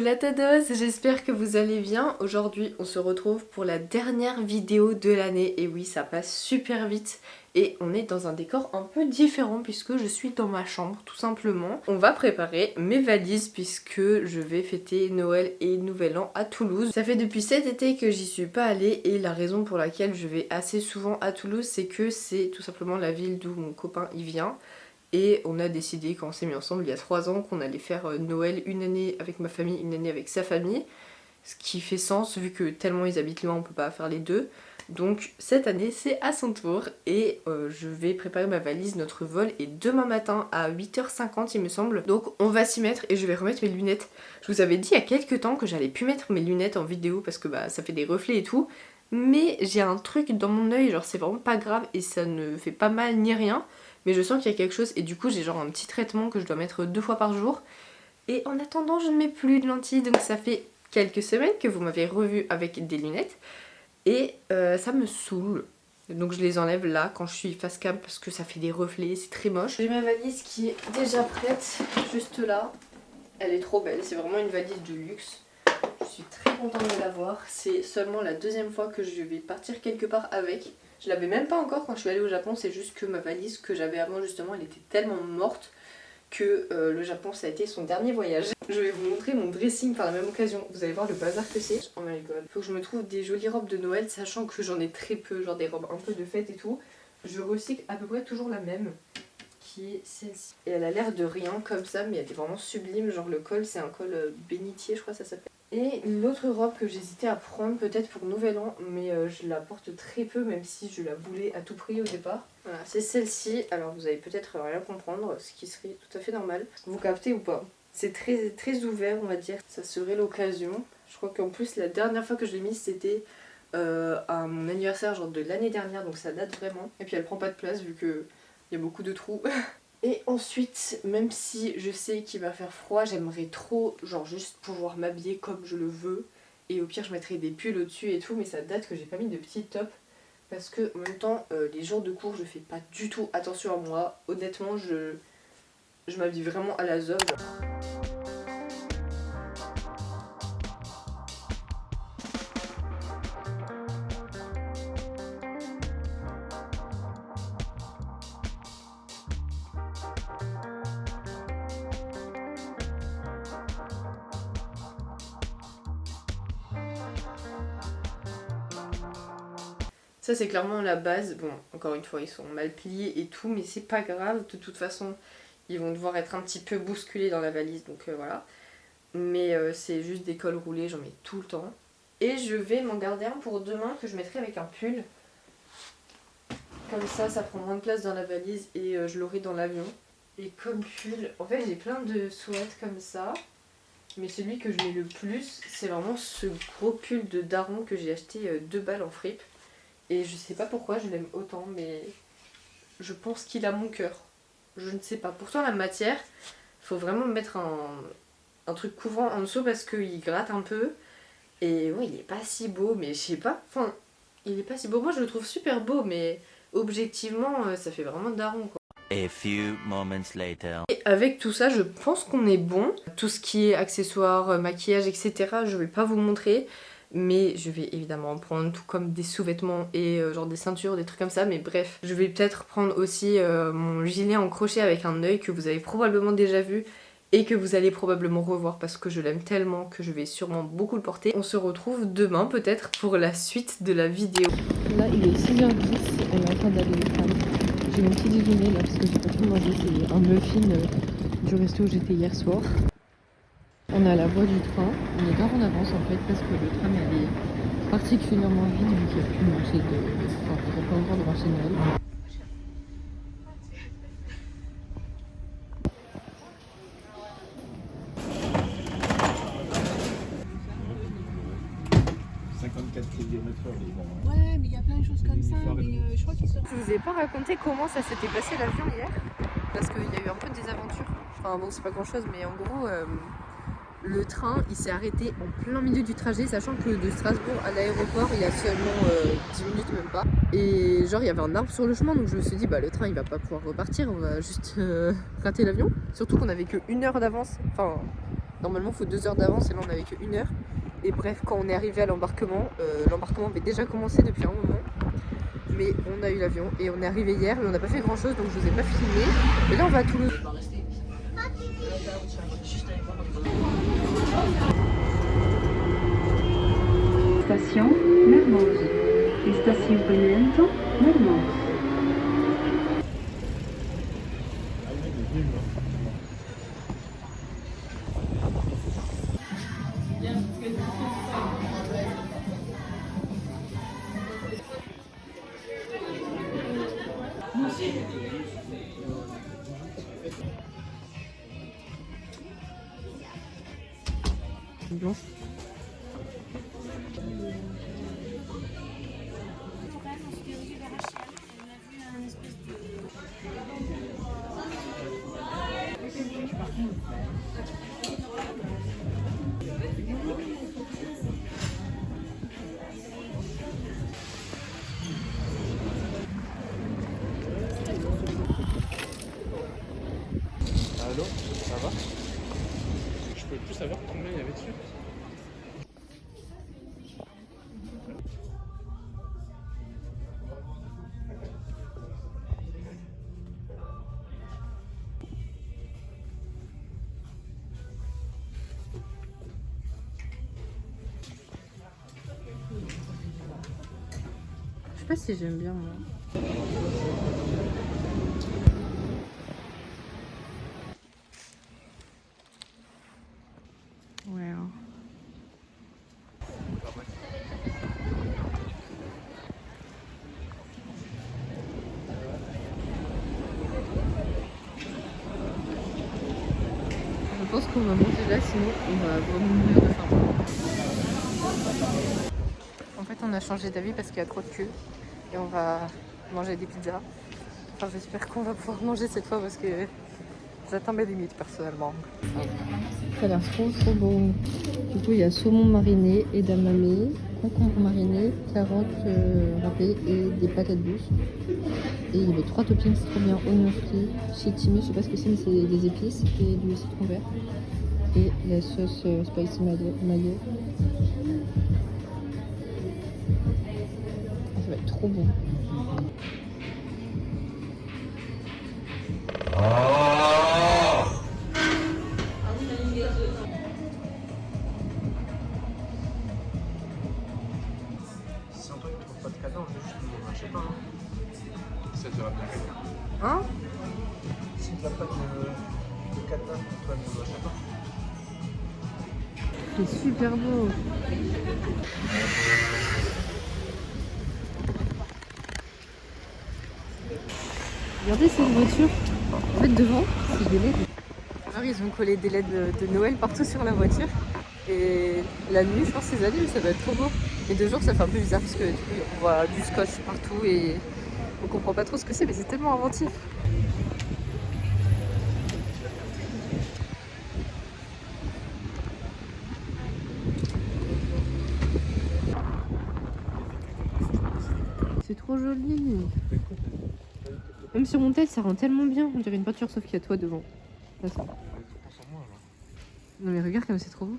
Hola todos, j'espère que vous allez bien. Aujourd'hui on se retrouve pour la dernière vidéo de l'année. Et oui, ça passe super vite et on est dans un décor un peu différent puisque je suis dans ma chambre tout simplement. On va préparer mes valises puisque je vais fêter Noël et Nouvel An à Toulouse. Ça fait depuis cet été que j'y suis pas allée et la raison pour laquelle je vais assez souvent à Toulouse, c'est que c'est tout simplement la ville d'où mon copain y vient. Et on a décidé, quand on s'est mis ensemble il y a 3 ans, qu'on allait faire Noël une année avec ma famille, une année avec sa famille. Ce qui fait sens vu que tellement ils habitent loin, on peut pas faire les deux. Donc cette année c'est à son tour et je vais préparer ma valise. Notre vol est demain matin à 8h50 il me semble. Donc on va s'y mettre et je vais remettre mes lunettes. Je vous avais dit il y a quelques temps que j'allais plus mettre mes lunettes en vidéo parce que ça fait des reflets et tout. Mais j'ai un truc dans mon œil, genre c'est vraiment pas grave et ça ne fait pas mal ni rien. Mais je sens qu'il y a quelque chose et du coup j'ai genre un petit traitement que je dois mettre 2 fois par jour. Et en attendant je ne mets plus de lentilles, donc ça fait quelques semaines que vous m'avez revue avec des lunettes. Et ça me saoule. Donc je les enlève là quand je suis face cam parce que ça fait des reflets, c'est très moche. J'ai ma valise qui est déjà prête, juste là. Elle est trop belle, c'est vraiment une valise de luxe. Je suis très contente de l'avoir. C'est seulement la deuxième fois que je vais partir quelque part avec. Je l'avais même pas encore quand je suis allée au Japon, c'est juste que ma valise que j'avais avant justement, elle était tellement morte que le Japon ça a été son dernier voyage. Je vais vous montrer mon dressing par la même occasion, vous allez voir le bazar que c'est. Oh my god. Faut que je me trouve des jolies robes de Noël, sachant que j'en ai très peu, genre des robes un peu de fête et tout. Je recycle à peu près toujours la même, qui est celle-ci. Et elle a l'air de rien comme ça, mais elle est vraiment sublime, genre le col c'est un col bénitier je crois que ça s'appelle. Et l'autre robe que j'hésitais à prendre peut-être pour Nouvel An, mais je la porte très peu même si je la voulais à tout prix au départ. Voilà, c'est celle-ci. Alors vous allez peut-être rien comprendre, ce qui serait tout à fait normal. Vous captez ou pas? C'est très, très ouvert on va dire, ça serait l'occasion. Je crois qu'en plus la dernière fois que je l'ai mise c'était à mon anniversaire genre de l'année dernière, donc ça date vraiment. Et puis elle prend pas de place vu qu'il y a beaucoup de trous. Et ensuite, même si je sais qu'il va faire froid, j'aimerais trop genre juste pouvoir m'habiller comme je le veux. Et au pire je mettrai des pulls au-dessus et tout, mais ça date que j'ai pas mis de petit top. Parce que en même temps, les jours de cours je fais pas du tout attention à moi. Honnêtement je m'habille vraiment à la zone. Ça c'est clairement la base, bon encore une fois ils sont mal pliés et tout mais c'est pas grave, de toute façon ils vont devoir être un petit peu bousculés dans la valise donc voilà. Mais c'est juste des cols roulés, j'en mets tout le temps. Et je vais m'en garder un pour demain que je mettrai avec un pull. Comme ça prend moins de place dans la valise et je l'aurai dans l'avion. Et comme pull, en fait j'ai plein de sweats comme ça. Mais celui que je mets le plus c'est vraiment ce gros pull de daron que j'ai acheté 2 balles en fripe. Et je sais pas pourquoi je l'aime autant, mais je pense qu'il a mon cœur. Je ne sais pas. Pourtant la matière, faut vraiment mettre un truc couvrant en dessous parce qu'il gratte un peu. Et ouais, il est pas si beau, mais je sais pas. Enfin, il est pas si beau. Moi je le trouve super beau, mais objectivement, ça fait vraiment daron quoi. A few moments later. Et avec tout ça, je pense qu'on est bon. Tout ce qui est accessoires, maquillage, etc., je vais pas vous montrer. Mais je vais évidemment en prendre tout comme des sous-vêtements et genre des ceintures, des trucs comme ça. Mais bref, je vais peut-être prendre aussi mon gilet en crochet avec un œil que vous avez probablement déjà vu et que vous allez probablement revoir parce que je l'aime tellement que je vais sûrement beaucoup le porter. On se retrouve demain peut-être pour la suite de la vidéo. Là il est 6h10, elle est en train d'aller au tram. J'ai mon petit déjeuner là parce que j'ai pas trop mangé, c'est un muffin du resto où j'étais hier soir. On est à la voie du train, on est grave en avance en fait parce que le tram elle est particulièrement vide vu qu'il n'y a plus de marché de... Enfin, il n'y a pas encore de marché de Noël. Ouais, mais il y a plein de choses comme ça, mais je crois qu'ils sont... Je vous ai pas raconté comment ça s'était passé l'avion hier parce qu'il y a eu un peu de désaventure. Enfin bon, c'est pas grand chose, mais en gros... le train il s'est arrêté en plein milieu du trajet, sachant que de Strasbourg à l'aéroport il y a seulement 10 minutes même pas. Et genre il y avait un arbre sur le chemin, donc je me suis dit bah le train il va pas pouvoir repartir, on va juste rater l'avion. Surtout qu'on avait que 1 heure d'avance, enfin Normalement, il faut 2 heures d'avance et là, on n'avait que 1 heure. Et bref, quand on est arrivé à l'embarquement avait déjà commencé depuis un moment. Mais on a eu l'avion et on est arrivé hier, mais on n'a pas fait grand chose donc je vous ai pas filmé. Et là, on va à Toulouse. Station Mermoz. Estacionamento Mermoz. Blanche. Allô, ça va? Je peux plus savoir combien il y avait dessus. Je sais pas si j'aime bien moi. Ouais. Je pense qu'on va manger là, sinon on va vraiment mourir de faim. En fait, on a changé d'avis parce qu'il y a trop de queue et on va manger des pizzas. Enfin, j'espère qu'on va pouvoir manger cette fois parce que j'atteins mes limites personnellement. Ça a l'air trop beau. Du coup, il y a saumon mariné, edamame, concombre mariné, carottes râpées et des patates douces. Et il y avait 3 toppings trop bien, oignons frits, chitimi, je sais pas ce que c'est, mais c'est des épices et du citron vert. Et la sauce spicy mayo. Ça va être trop bon. Si Antoine ne trouve pas de cadeau, on juste je sais pas. Ça te va bien. Hein? S'il n'y a pas de cadenas, Antoine ne l'achète pas. C'est super beau. Regardez cette voiture. En fait, devant, c'est des LED. Genre, ils ont collé des LED de Noël partout sur la voiture. Et la nuit, je pense qu'ils allument, ça va être trop beau. Et de jour, ça fait un peu bizarre parce que du coup, on voit du scotch partout et on comprend pas trop ce que c'est, mais c'est tellement inventif. C'est trop joli. Même sur mon tel, ça rend tellement bien. On dirait une voiture, sauf qu'il y a toi devant. Là, ça. Non mais regarde comme c'est trop beau.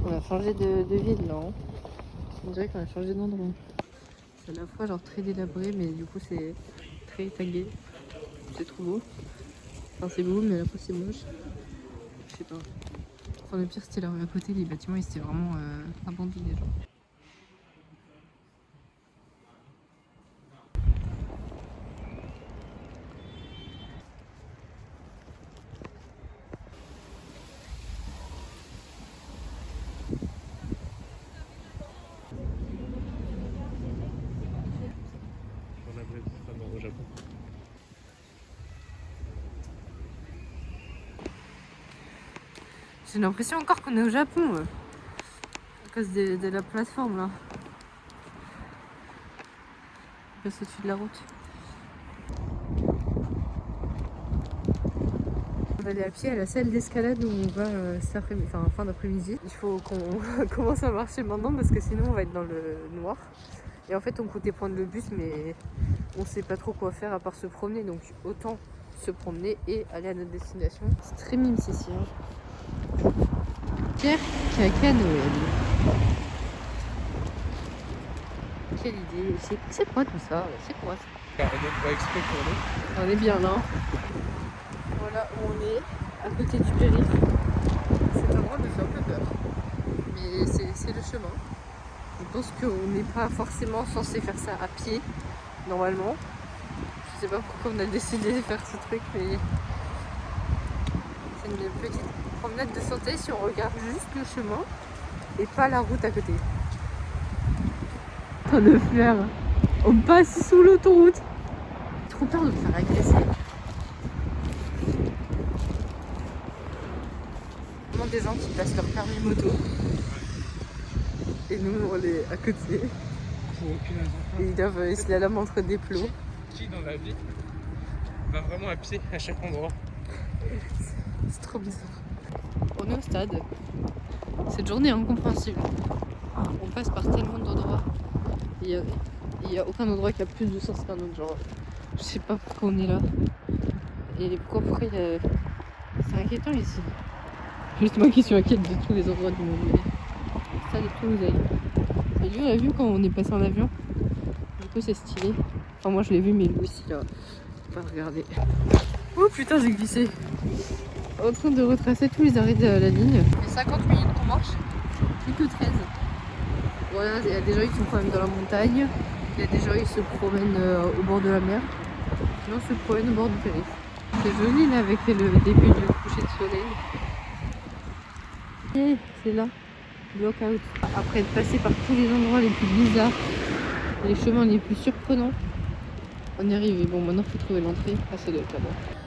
On a changé de ville là. Hein. On dirait qu'on a changé d'endroit. C'est à la fois genre très délabré, mais du coup c'est très tagué. C'est trop beau. Enfin c'est beau, mais à la fois c'est moche. Je sais pas. Enfin le pire c'était la rue à côté, les bâtiments ils étaient vraiment abandonnés genre. On a vu au Japon. J'ai l'impression encore qu'on est au Japon. cause de la plateforme là. On passe au-dessus de la route. On va aller à pied à la salle d'escalade où on va cet après-midi, enfin fin d'après-midi. Il faut qu'on commence à marcher maintenant parce que sinon on va être dans le noir. Et en fait on comptait prendre le bus mais on sait pas trop quoi faire à part se promener, donc autant se promener et aller à notre destination. C'est très mime ici. Hein. Pierre Caca Noël. Quelle idée. C'est quoi tout ça? C'est quoi ça? On va exprès pour nous. On est bien là. Voilà où on est, à côté du périph'. Cet endroit me fait un peu peur. Mais c'est le chemin. Je pense qu'on n'est pas forcément censé faire ça à pied, normalement. Je sais pas pourquoi on a décidé de faire ce truc, mais c'est une petite promenade de santé si on regarde juste le chemin et pas la route à côté. En train de faire, on passe sous l'autoroute. J'ai trop peur de me faire agresser. Vraiment des gens qui passent leur permis moto et nous on est à côté. Pour aucune raison. Et ils doivent se la lame entre des plots. Qui dans la vie va vraiment à pied à chaque endroit? C'est trop bizarre. On est au stade. Cette journée est incompréhensible. On passe par tellement d'endroits. Il y a aucun endroit qui a plus de sens qu'un autre. Genre, je sais pas pourquoi on est là. Et pourquoi c'est inquiétant ici. Juste moi qui suis inquiète de tous les endroits du monde. Mais ça, les Toulousailles. Et lui, on l'a vu quand on est passé en avion. Du coup, c'est stylé. Enfin, moi, je l'ai vu, mais lui aussi, là. Faut pas regarder. Oh putain, j'ai glissé. En train de retracer tous les arrêts de la ligne. Il y a 50 minutes qu'on marche. Plus que 13. Voilà, il y a des gens qui sont quand même dans la montagne. Il y a des gens qui se promènent au bord de la mer. Sinon, on se promène au bord du périph'. C'est joli là avec le début du coucher de soleil. Et c'est là, block-out. Après être passé par tous les endroits les plus bizarres, les chemins les plus surprenants, on est arrivé. Bon, maintenant il faut trouver l'entrée. Ah, ça doit être là-bas.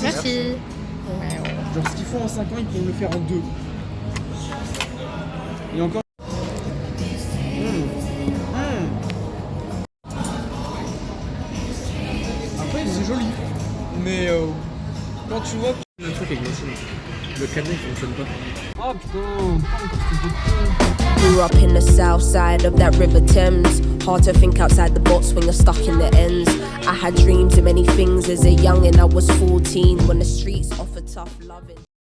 Merci. Genre ce qu'ils font en 5 ans, ils peuvent le faire en 2. Et encore. Après c'est joli. Mais quand tu vois le truc est glacé, le cadenas il fonctionne pas. Oh putain, Grew up in the south side of that River Thames. Hard to think outside the box when you're stuck in the ends. I had dreams of many things as a youngin'. I was 14 when the streets offered tough loving.